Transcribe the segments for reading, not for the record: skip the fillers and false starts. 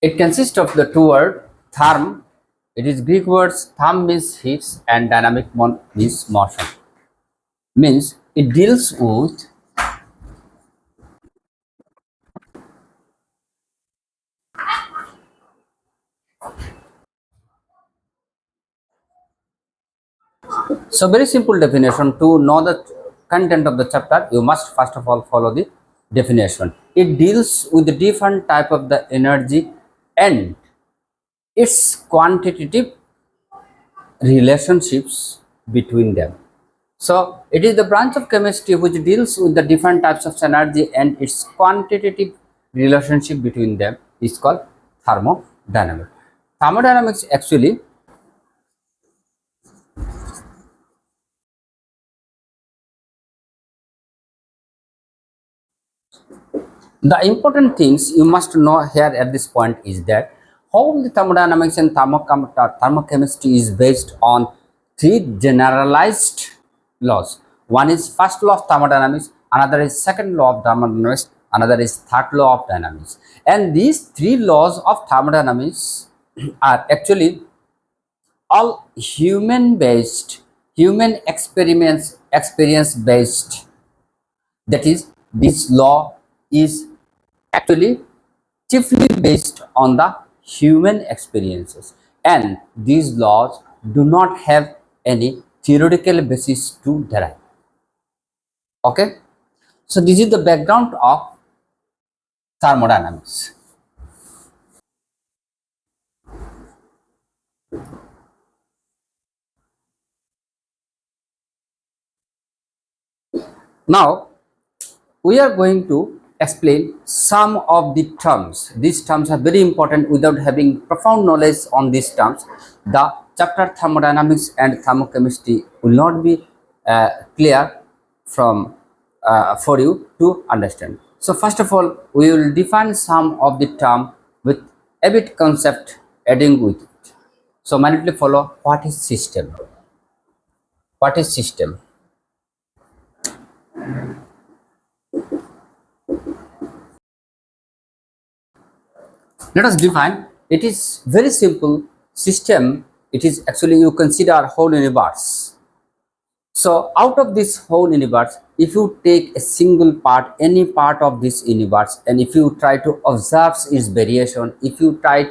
It consists of the two word therm. It is Greek words therm means heat and dynamic means motion. Means it deals with so very simple definition. To know the content of the chapter, you must first of all follow the definition. It deals with the different type of the energy and its quantitative relationships between them. So it is the branch of chemistry which deals with the different types of energy and its quantitative relationship between them is called thermodynamics. Thermodynamics actually the important things you must know here at this point is that how the thermodynamics and thermochemistry is based on three generalized laws. One is first law of thermodynamics, another is second law of thermodynamics, another is third law of dynamics. And these three laws of thermodynamics are actually all human based, human experience based. That is, this law is actually chiefly based on the human experiences, and these laws do not have any theoretical basis to derive. Okay, so this is the background of thermodynamics. Now we are going to explain some of the terms. These terms are very important. Without having profound knowledge on these terms, the chapter thermodynamics and thermochemistry will not be clear from for you to understand. So first of all, we will define some of the term with a bit concept adding with it. So immediately follow, what is system? What is system? Let us define. It is very simple. System, it is actually you consider whole universe. So out of this whole universe, if you take a single part, any part of this universe, and if you try to observe its variation, if you try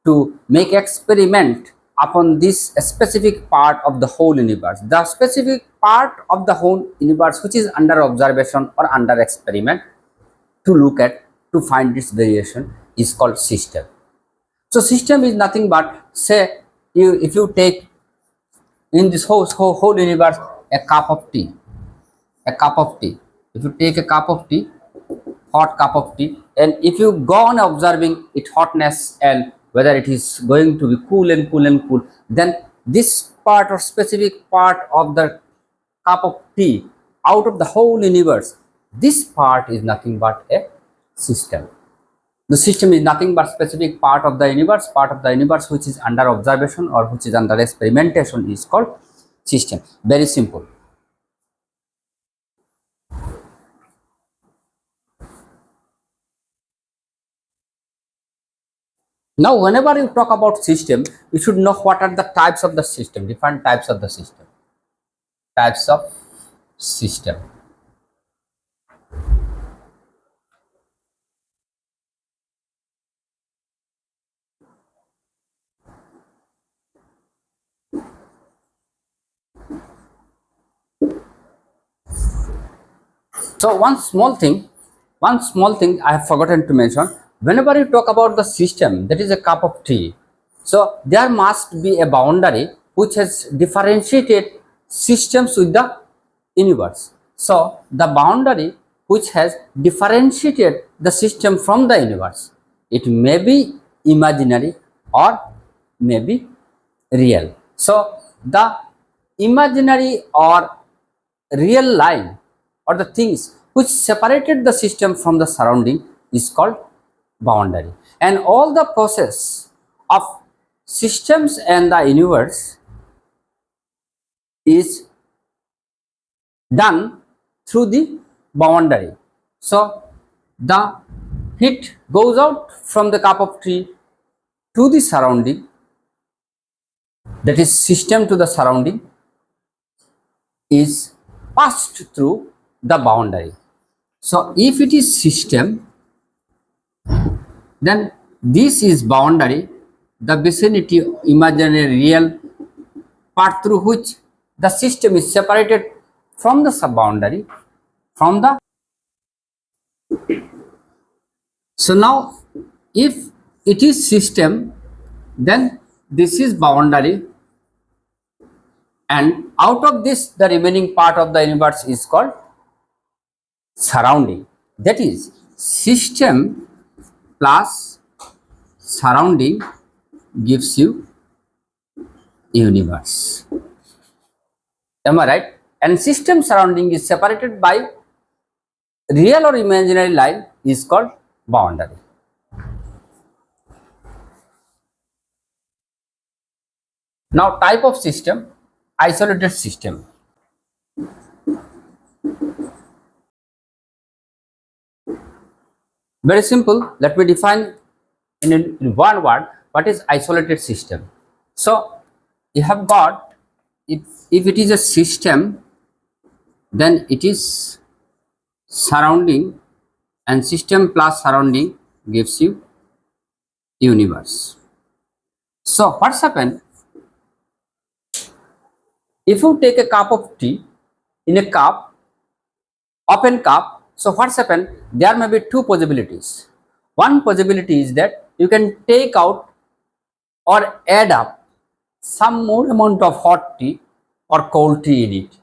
to make experiment upon this specific part of the whole universe, the specific part of the whole universe which is under observation or under experiment to look at, to find this variation, is called system. So system is nothing but, say, if you take in this whole universe a cup of tea, a cup of tea. If you take a cup of tea, hot cup of tea, and if you go on observing its hotness and whether it is going to be cool and cool and cool, then this part or specific part of the cup of tea out of the whole universe, this part is nothing but a system. The system is nothing but specific part of the universe which is under observation or which is under experimentation is called system. Very simple. Now, whenever you talk about system, you should know what are the types of the system, different types of the system. Types of system. So one small thing I have forgotten to mention. Whenever you talk about the system, that is a cup of tea. So there must be a boundary which has differentiated systems with the universe. So the boundary which has differentiated the system from the universe, it may be imaginary or may be real. So the imaginary or real line or the things which separated the system from the surrounding is called boundary, and all the process of systems and the universe is done through the boundary. So the heat goes out from the cup of tea to the surrounding, that is system to the surrounding, is passed through the boundary. So if it is system, then this is boundary, the vicinity, imaginary real part through which the system is separated from the sub-boundary, from the. So now if it is system, then this is boundary, and out of this the remaining part of the universe is called surrounding. That is, system plus surrounding gives you universe. Am I right? And system surrounding is separated by real or imaginary line is called boundary. Now type of system, isolated system. Very simple. Let me define in one word what is isolated system. So you have got, if it is a system, then it is surrounding, and system plus surrounding gives you universe. So what's happened, if you take a cup of tea in a cup, open cup, so what's happened, there may be two possibilities. One possibility is that you can take out or add up some more amount of hot tea or cold tea in it,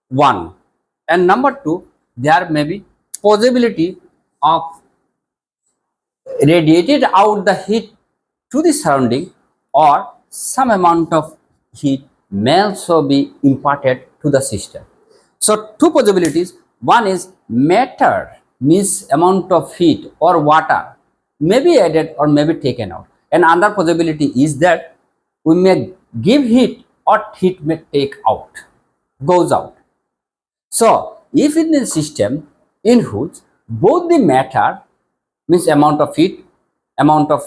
one. And number two, there may be possibility of radiated out the heat to the surrounding, or some amount of heat may also be imparted to the system. So two possibilities, one is matter, means amount of heat or water may be added or may be taken out, and another possibility is that we may give heat or heat may take out, goes out. So if in a system in which both the matter, means amount of heat, amount of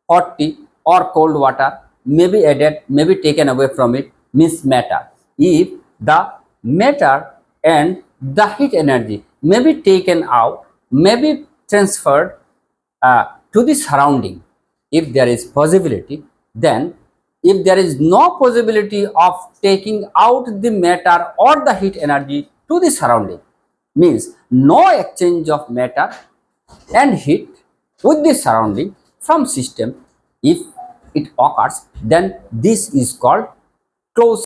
hot tea or cold water may be added, may be taken away from it, means matter. If the matter and the heat energy may be taken out, may be transferred to the surrounding, if there is possibility, then if there is no possibility of taking out the matter or the heat energy to the surrounding, means no exchange of matter and heat with the surrounding from system, if it occurs, then this is called closed.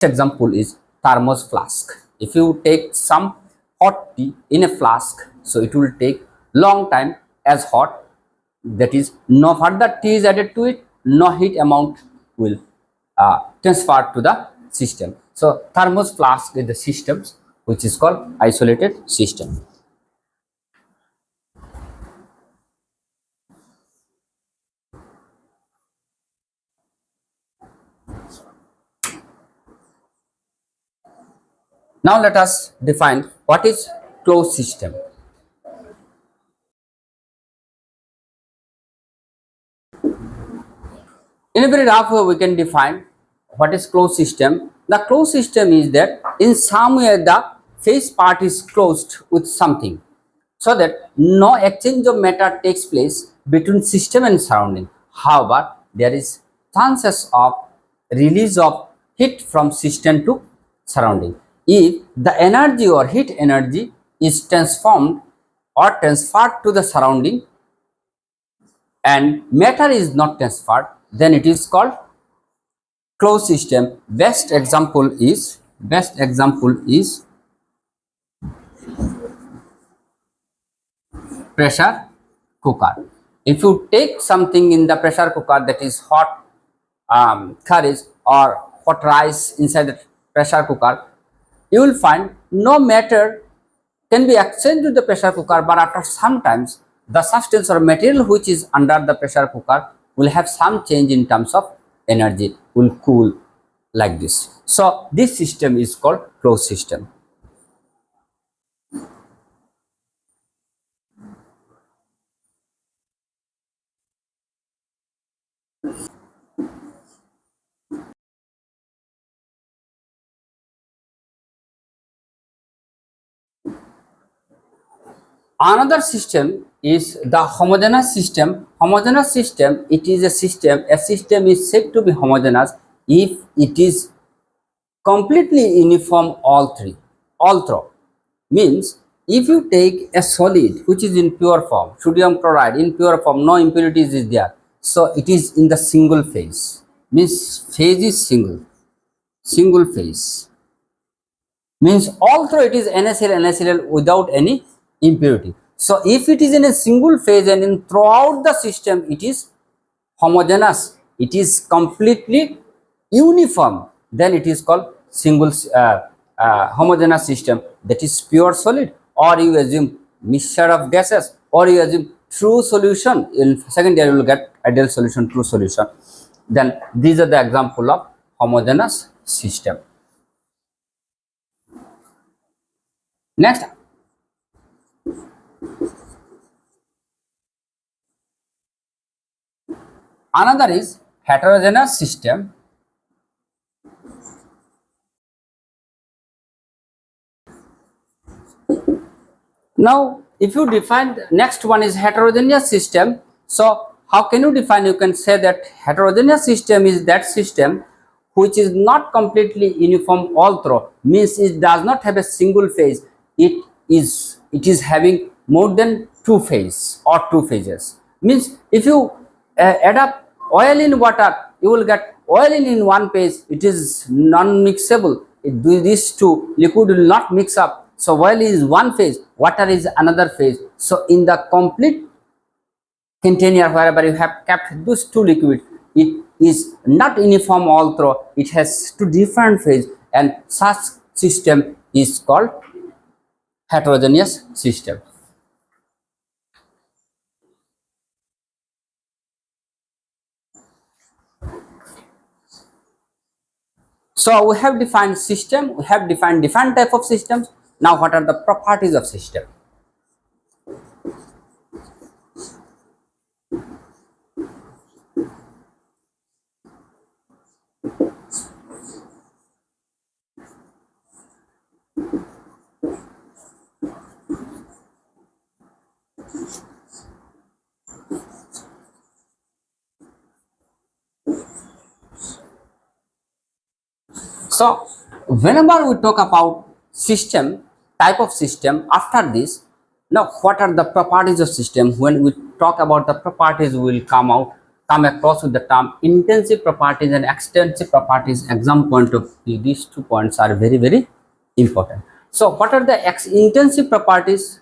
Example is thermos flask. If you take some hot tea in a flask, so it will take long time as hot, that is, no further tea is added to it, no heat amount will transfer to the system. So thermos flask is the systems which is called isolated system. Now let us define what is closed system. In a very rough way, we can define what is closed system. The closed system is that in some way the phase part is closed with something, so that no exchange of matter takes place between system and surrounding. However, there is chances of release of heat from system to surrounding. If the energy or heat energy is transformed or transferred to the surrounding and matter is not transferred, then it is called closed system. Best example is pressure cooker. If you take something in the pressure cooker, that is hot curries or hot rice inside the pressure cooker, you will find no matter can be exchanged to the pressure cooker, but after some times the substance or material which is under the pressure cooker will have some change in terms of energy, will cool like this. So this system is called closed system. Another system is the homogeneous system. Homogeneous system, it is a system. A system is said to be homogeneous if it is completely uniform all through. Means if you take a solid which is in pure form, sodium chloride in pure form, no impurities is there, so it is in the single phase. Means phase is single phase. Means all through it is NaCl without any impurity. So if it is in a single phase and in throughout the system it is homogeneous, it is completely uniform, then it is called single homogeneous system, that is pure solid, or you assume mixture of gases, or you assume true solution. In second year you will get ideal solution, true solution. Then these are the example of homogeneous system. Next, another is heterogeneous system. Now, if you define, next one is heterogeneous system. So, how can you define? You can say that heterogeneous system is that system which is not completely uniform all through. Means it does not have a single phase. It is having more than two phase or two phases. Means if you add up oil in water, you will get oil in one phase. It is non-mixable. These two liquid will not mix up. So oil is one phase, water is another phase. So in the complete container wherever you have kept those two liquids, it is not uniform all through. It has two different phases, and such system is called heterogeneous system. So we have defined system, we have defined different type of systems. Now what are the properties of system? So whenever we talk about system, type of system, after this, now what are the properties of system? When we talk about the properties, we will come across with the term intensive properties and extensive properties. Exam point of view, these 2 points are very important. So what are the intensive properties?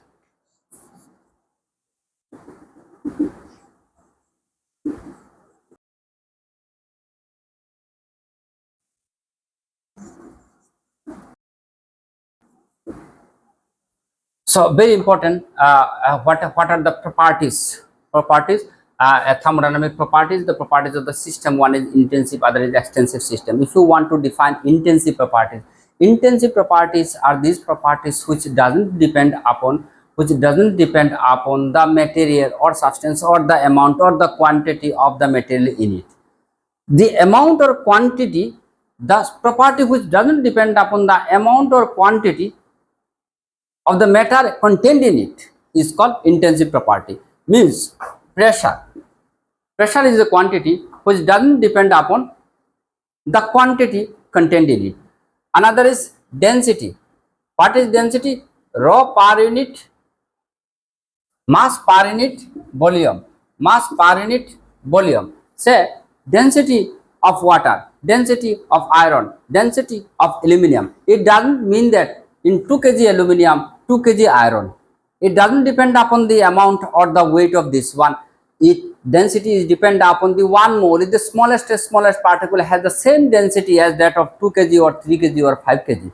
So very important. What are the properties? Thermodynamic properties. The properties of the system. One is intensive, other is extensive system. If you want to define intensive properties are these properties which doesn't depend upon the material or substance or the amount or the quantity of the material in it. The amount or quantity, the property which doesn't depend upon the amount or quantity of the matter contained in it is called intensive property. Means pressure is a quantity which doesn't depend upon the quantity contained in it. Another is density. What is density? Rho per unit, mass per unit, volume. Mass per unit, volume. Say density of water, density of iron, density of aluminum. It doesn't mean that in 2 kg aluminum, 2 kg iron. It doesn't depend upon the amount or the weight of this one. Density is depend upon the 1 mole. If the smallest particle has the same density as that of 2 kg or 3 kg or 5 kg,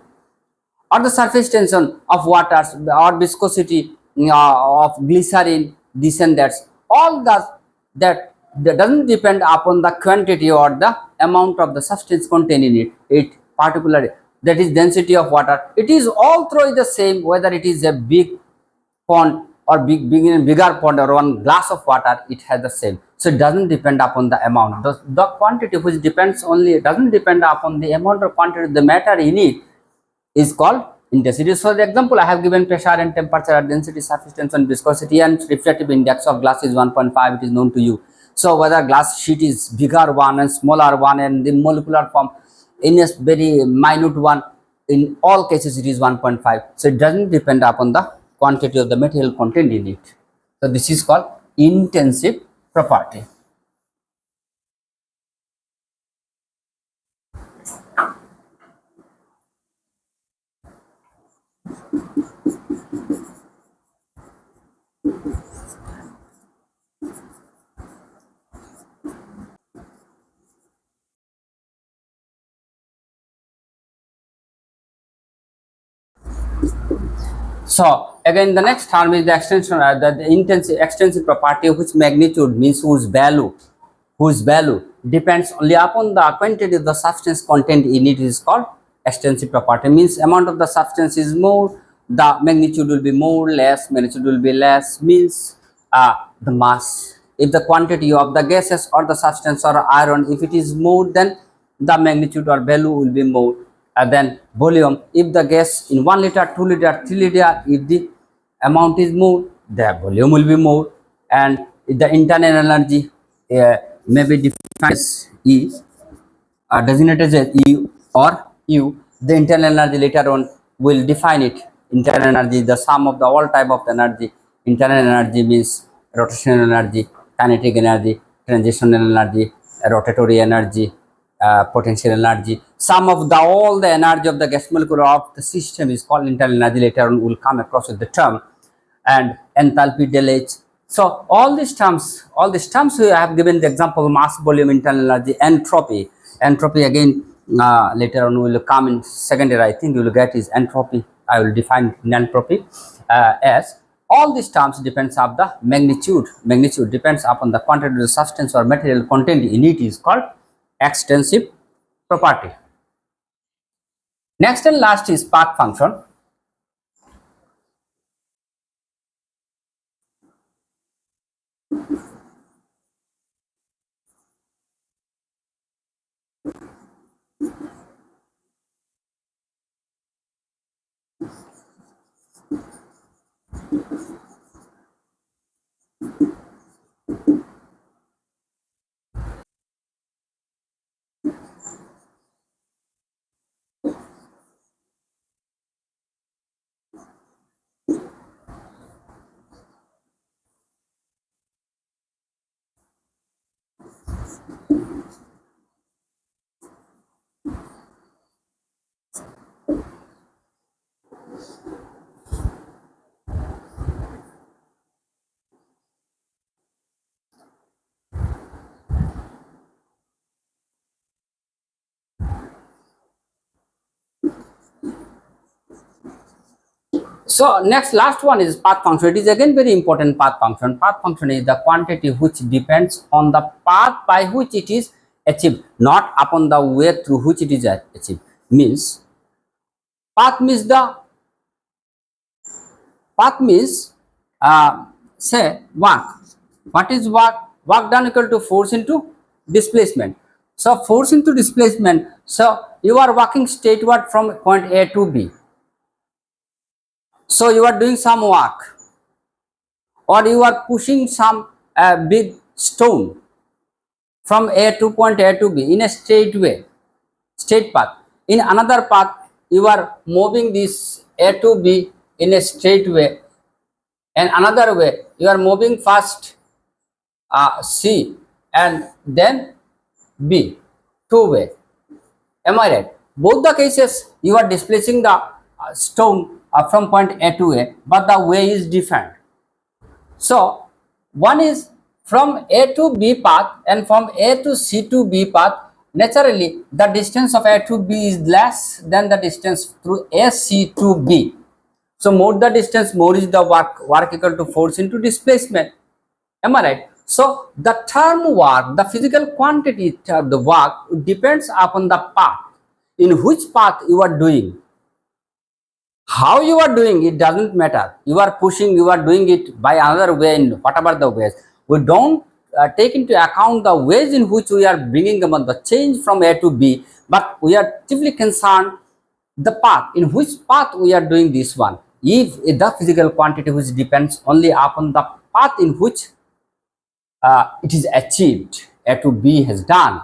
or the surface tension of water or viscosity of glycerin, this and that, all that doesn't depend upon the quantity or the amount of the substance contained in it particularly, that is density of water. It is all through the same, whether it is a big pond or bigger pond or 1 glass of water, it has the same. So it doesn't depend upon the amount. The quantity which depends only, doesn't depend upon the amount or quantity of the matter in it, is called intensity. So the example I have given, pressure and temperature, density, surface tension, viscosity, and refractive index of glass is 1.5. It is known to you. So whether glass sheet is bigger one and smaller one, and the molecular form in a very minute one, in all cases it is 1.5. So it doesn't depend upon the quantity of the material contained in it. So this is called intensive property. So again, the next term is the extension, the intensive extensive property, which magnitude means whose value depends only upon the quantity of the substance contained in it, is called extensive property. Means amount of the substance is more, the magnitude will be more, less, magnitude will be less, means the mass. If the quantity of the gases or the substance or iron, if it is more, then the magnitude or value will be more. Then volume, if the gas in 1 liter, 2 liter, 3 liter, if the amount is more, the volume will be more. And the internal energy may be defined as E, designated as E or U. The internal energy later on will define it. Internal energy is the sum of the all type of energy. Internal energy means rotational energy, kinetic energy, transitional energy, rotatory energy, potential energy. Sum of the all the energy of the gas molecule of the system is called internal energy. Later on will come across with the term. And enthalpy, del H. So all these terms we have given the example: mass, volume, internal energy, entropy. Entropy again later on will come in second year. I think you will get is entropy. I will define entropy as all these terms depends on the magnitude. Magnitude depends upon the quantity of the substance or material contained in it, is called extensive property. Next and last is path function. So next last one is path function. It is again very important. Path function. Path function is the quantity which depends on the path by which it is achieved, not upon the way through which it is achieved. Means path means say work. What is work? Work done equal to force into displacement. So force into displacement. So you are walking straightward from point A to B. So you are doing some work, or you are pushing some big stone from A to point A to B in a straight way, straight path. In another path, you are moving this A to B in a straight way, and another way you are moving first C and then B, two way. Am I right? Both the cases you are displacing the stone from point A to A, but the way is different. So one is from A to B path, and from A to C to B path. Naturally, the distance of A to B is less than the distance through AC to B. So more the distance, more is the work equal to force into displacement. Am I right? So the term work, the physical quantity of the work, depends upon the path, in which path you are doing. How you are doing it doesn't matter. You are pushing, you are doing it by another way, in whatever the ways. We don't take into account the ways in which we are bringing about the change from A to B, but we are chiefly concerned the path, in which path we are doing this one. If the physical quantity which depends only upon the path in which it is achieved, A to B has done,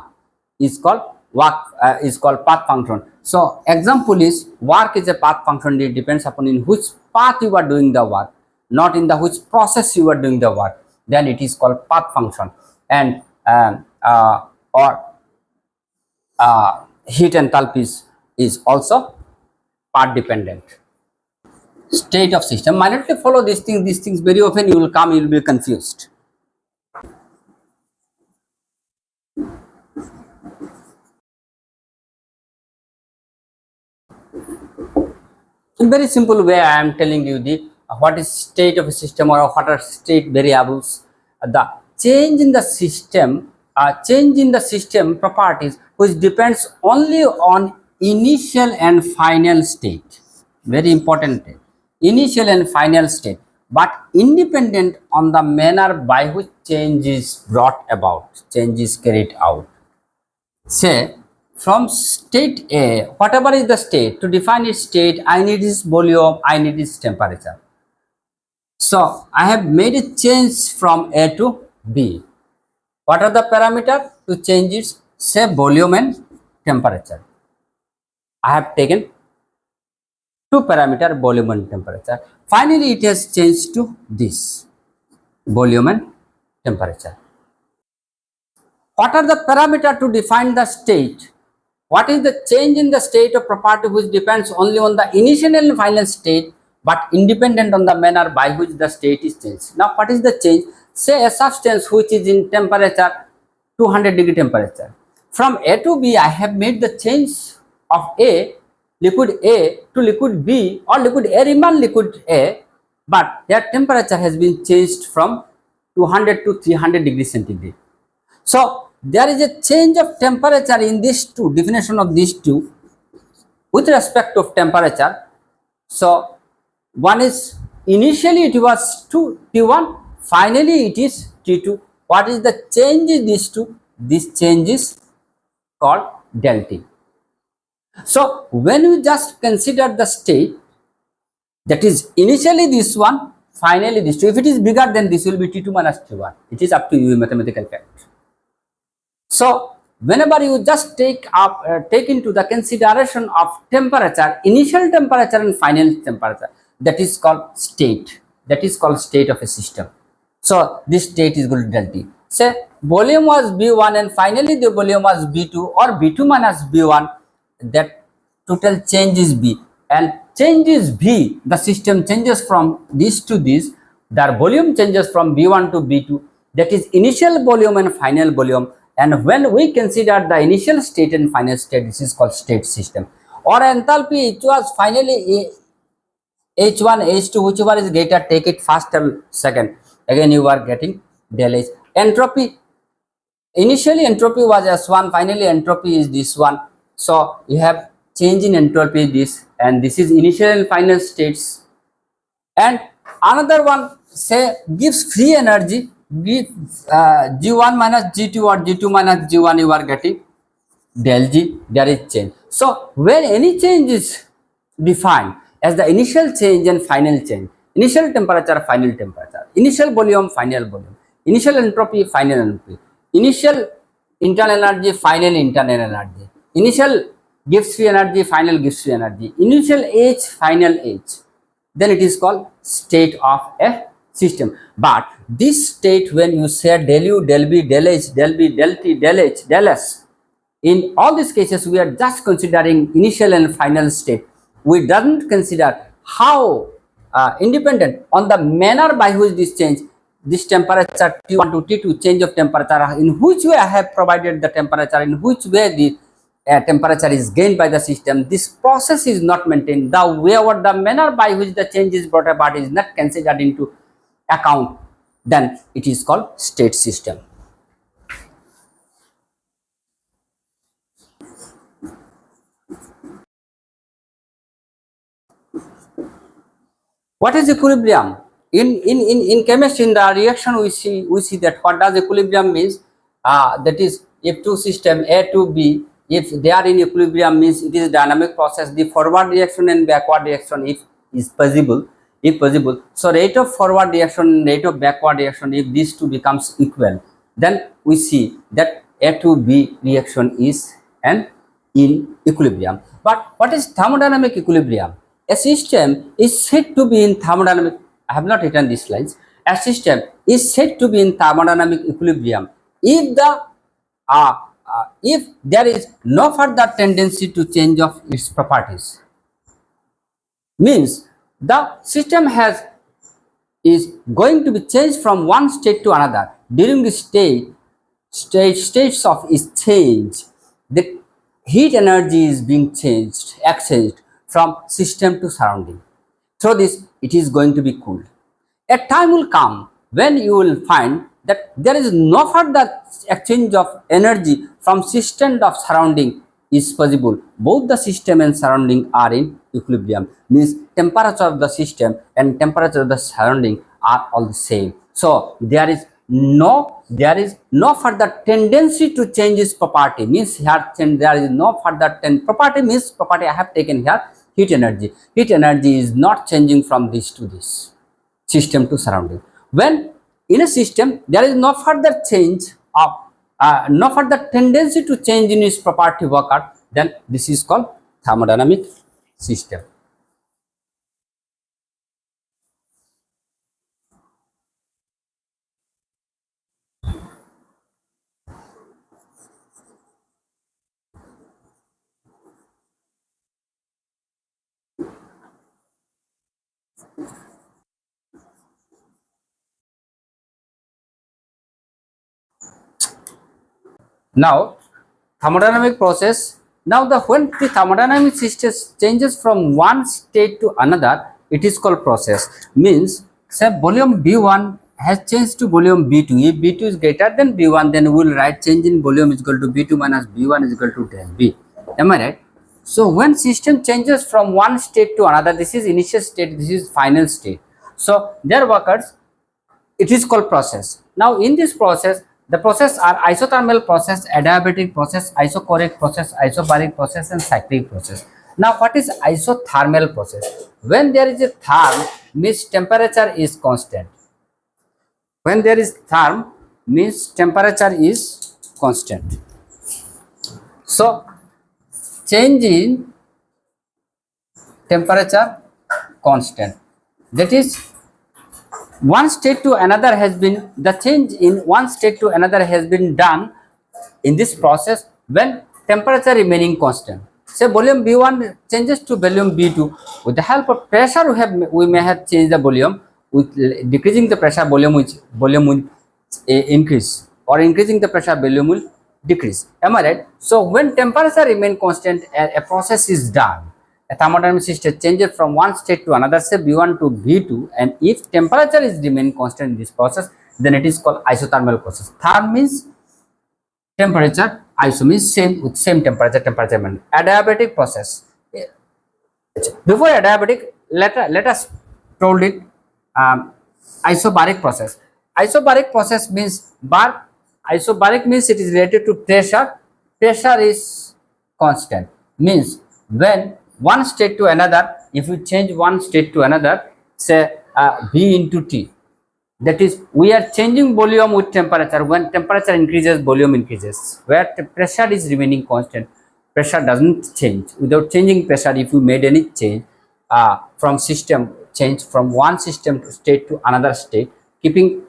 is called work, is called path function. So example is, work is a path function. It depends upon in which path you are doing the work, not in the which process you are doing the work. Then it is called path function. And or heat enthalpy is also path dependent. State of system. Minutely follow these things. These things very often you will come, you will be confused. In very simple way, I am telling you the what is state of a system, or what are state variables. The change in the system properties, which depends only on initial and final state. Very important. Initial and final state, but independent on the manner by which change is brought about, change is carried out. Say, from state A, whatever is the state, to define its state, I need its volume, I need its temperature. So, I have made a change from A to B. What are the parameters to change its? Say, volume and temperature. I have taken two parameter, volume and temperature. Finally, it has changed to this, volume and temperature. What are the parameters to define the state? What is the change in the state of property which depends only on the initial and final state, but independent on the manner by which the state is changed? Now, what is the change? Say a substance which is in temperature 200-degree temperature. From A to B, I have made the change of liquid A to liquid B, or liquid A remain liquid A, but their temperature has been changed from 200 to 300 degrees centigrade. So there is a change of temperature in these two, definition of these two with respect of temperature. So one is, initially it was T1, finally it is T2. What is the change in these two? This change is called del T. So when you just consider the state, that is initially this one, finally this two. If it is bigger, then this will be T2 minus T1. It is up to you, mathematical fact. So whenever you just take into the consideration of temperature, initial temperature and final temperature, that is called state. That is called state of a system. So this state is called del T. Say volume was B1 and finally the volume was B2, or B2 minus B1, that total change is B, and change is B. The system changes from this to this. Their volume changes from B1 to B2. That is initial volume and final volume. And when we consider the initial state and final state, this is called state system. Or enthalpy, it was finally H1, H2, whichever is greater, take it first or second. Again, you are getting del H. Entropy, initially entropy was S1, finally entropy is this one. So you have change in entropy this, and this is initial and final states. And another one, say, gives free energy, give G1 minus G2 or G2 minus G1, you are getting del G, there is change. So when any change is defined as the initial change and final change, initial temperature, final temperature, initial volume, final volume, initial entropy, final entropy, initial internal energy, final internal energy, initial gives free energy, final gives free energy, initial H, final H, then it is called state of a system. But this state, when you say del U, del B, del H, del B, del T, del H, del S, in all these cases we are just considering initial and final state. We doesn't consider how independent on the manner by which this change, this temperature T1 to T2, change of temperature, in which way I have provided the temperature, in which way the temperature is gained by the system. This process is not maintained. The way or the manner by which the change is brought about is not considered into account. Then it is called state system. What is equilibrium? In chemistry, in the reaction, we see that what does equilibrium means. That is, if two system A to B, if they are in equilibrium, means it is dynamic process. The forward reaction and backward reaction, if is possible, if possible. So rate of forward reaction and rate of backward reaction, if these two becomes equal, then we see that A to B reaction is an in equilibrium. But what is thermodynamic equilibrium? A system is said to be in thermodynamic. I have not written these lines. A system is said to be in thermodynamic equilibrium if if there is no further tendency to change of its properties. Means the system is going to be changed from one state to another. During the states of its change, the heat energy is being exchanged from system to surrounding. Through this, it is going to be cooled. A time will come when you will find that there is no further exchange of energy from system of surrounding is possible. Both the system and surrounding are in equilibrium. Means temperature of the system and temperature of the surrounding are all the same. So there is no further tendency to change its property. Means here there is no further property. Means property I have taken here heat energy. Heat energy is not changing from this to this system to surrounding. When in a system there is no further change of no further tendency to change in its property occur, then this is called thermodynamic system. Now thermodynamic process. Now when the thermodynamic system changes from one state to another, it is called process. Means say volume B1 has changed to volume B2. If B2 is greater than B1, then we will write change in volume is equal to B2 minus B1 is equal to del B. Am I right? So when system changes from one state to another, this is initial state, this is final state. So there occurs, it is called process. Now in this process, the process are isothermal process, adiabatic process, isochoric process, isobaric process, and cyclic process. Now what is isothermal process? When there is a therm, means temperature is constant. When there is therm, means temperature is constant. So change in temperature constant. That is one state to another has been, the change in one state to another has been done in this process when temperature remaining constant. Say volume B1 changes to volume B2. With the help of pressure, we may have changed the volume. With decreasing the pressure, volume will increase, or increasing the pressure, volume will decrease. Am I right? So when temperature remain constant, a process is done. A thermodynamic system changes from one state to another, say B1 to B2, and if temperature is remain constant in this process, then it is called isothermal process. Therm means temperature, iso means same, with same temperature, adiabatic process. Before adiabatic, let us told it isobaric process. Isobaric process means isobaric means it is related to pressure. Pressure is constant. Means when one state to another, if you change one state to another, say V into T, that is we are changing volume with temperature. When temperature increases, volume increases. Where pressure is remaining constant, pressure doesn't change. Without changing pressure, if you made any change from system, change from one system to state to another state, keeping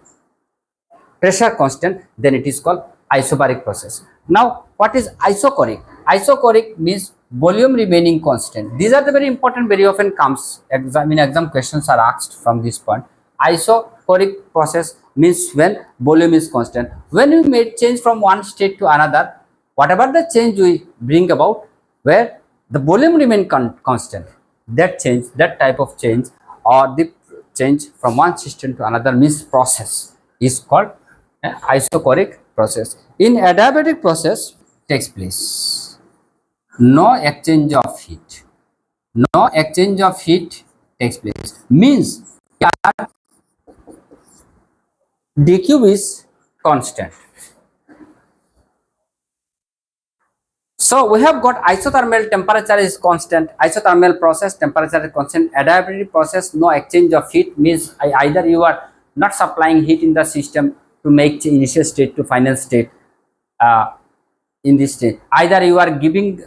pressure constant, then it is called isobaric process. Now what is isochoric? Isochoric means volume remaining constant. These are the very important, very often comes exam questions are asked from this point. Isochoric process means when volume is constant. When we made change from one state to another, whatever the change we bring about, where the volume remain constant, that change, that type of change, or the change from one system to another means process is called isochoric process. In adiabatic process takes place no exchange of heat, no exchange of heat takes place. Means dq is constant. So we have got isothermal temperature is constant, isothermal process temperature is constant, adaptive process no exchange of heat, means either you are not supplying heat in the system to make initial state to final state. In this state, either you are giving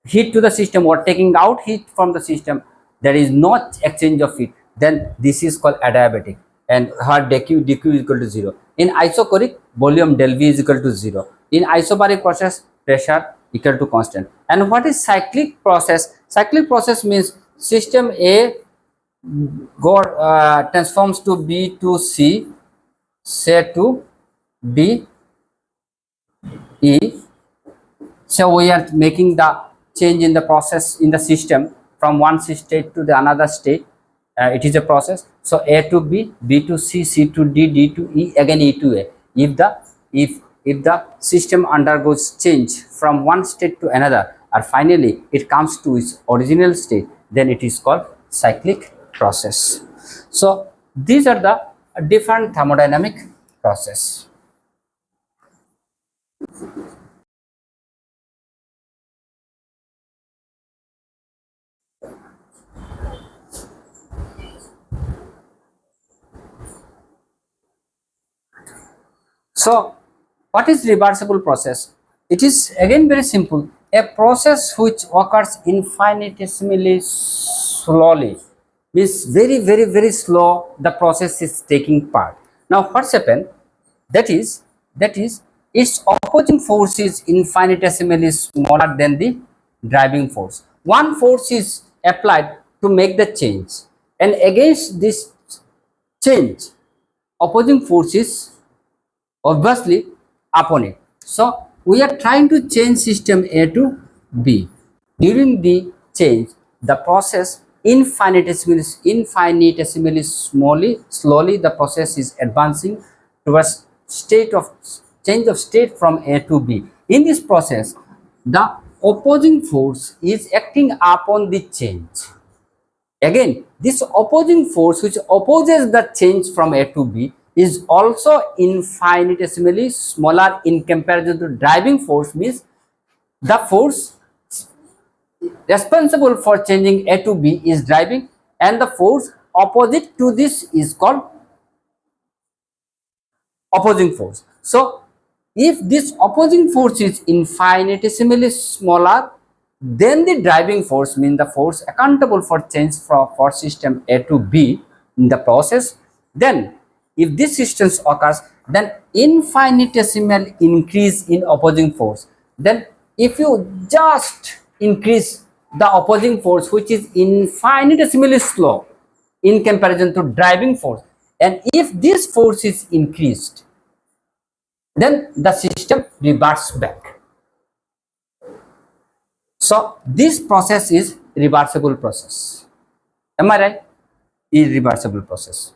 heat to the system or taking out heat from the system, there is no exchange of heat, then this is called adiabatic, and her dq is equal to 0. In isochoric, volume del V is equal to 0. In isobaric process, pressure equal to constant. And what is cyclic process? Cyclic process means system A transforms to B to C, say to D E. So we are making the change in the process in the system from one state to the another state. It is a process. So A to B, B to C, C to D, D to E, again E to A. If the system undergoes change from one state to another, or finally it comes to its original state, then it is called cyclic process. So these are the different thermodynamic process. So what is reversible process? It is again very simple. A process which occurs infinitesimally slowly, means very slow the process is taking part. Now what's happened? That is its opposing force is infinitesimally smaller than the driving force. One force is applied to make the change, and against this change, opposing force is obviously upon it. So we are trying to change system A to B. During the change, the process infinitesimally slowly the process is advancing towards state of change of state from A to B. In this process, the opposing force is acting upon the change. Again, this opposing force which opposes the change from A to B is also infinitesimally smaller in comparison to driving force, means the force responsible for changing A to B is driving, and the force opposite to this is called opposing force. So if this opposing force is infinitesimally smaller than the driving force, means the force accountable for change for system A to B in the process, then if this distance occurs, then infinitesimal increase in opposing force. Then if you just increase the opposing force, which is infinitesimally slow in comparison to driving force, and if this force is increased, then the system reverts back. So this process is reversible process. Am I right? Irreversible process.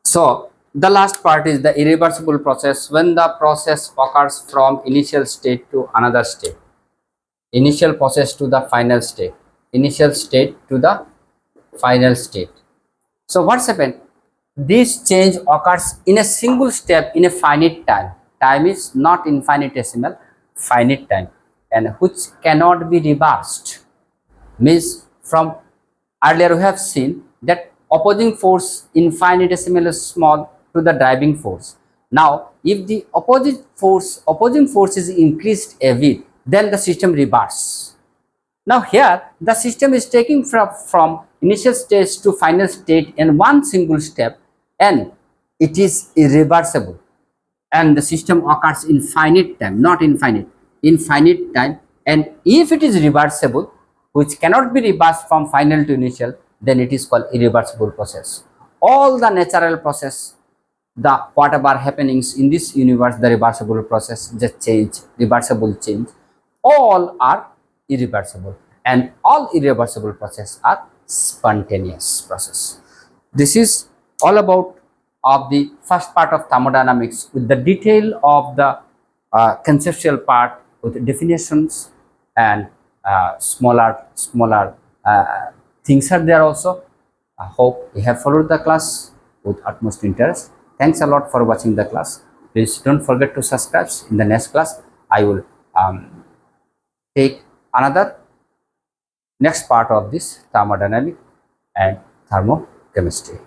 So the last part is the irreversible process, when the process occurs from initial state to another state, initial process to the final state, initial state to the final state. So what's happened? This change occurs in a single step in a finite time. Time is not infinitesimal, finite time, and which cannot be reversed. Means from earlier we have seen that opposing force infinitesimally small to the driving force. Now if the opposing force is increased a bit, then the system reverses. Now here the system is taking from initial stage to final state in one single step, and it is irreversible, and the system occurs in finite time, not infinite, infinite time. And if it is reversible, which cannot be reversed from final to initial, then it is called irreversible process. All the natural process, the whatever happenings in this universe, the reversible process, the change, reversible change, all are irreversible, and all irreversible process are spontaneous process. This is all about of the first part of thermodynamics with the detail of the conceptual part with definitions and smaller things are there also. I hope you have followed the class with utmost interest. Thanks a lot for watching the class. Please don't forget to subscribe. In the next class, I will take another next part of this thermodynamic and thermochemistry.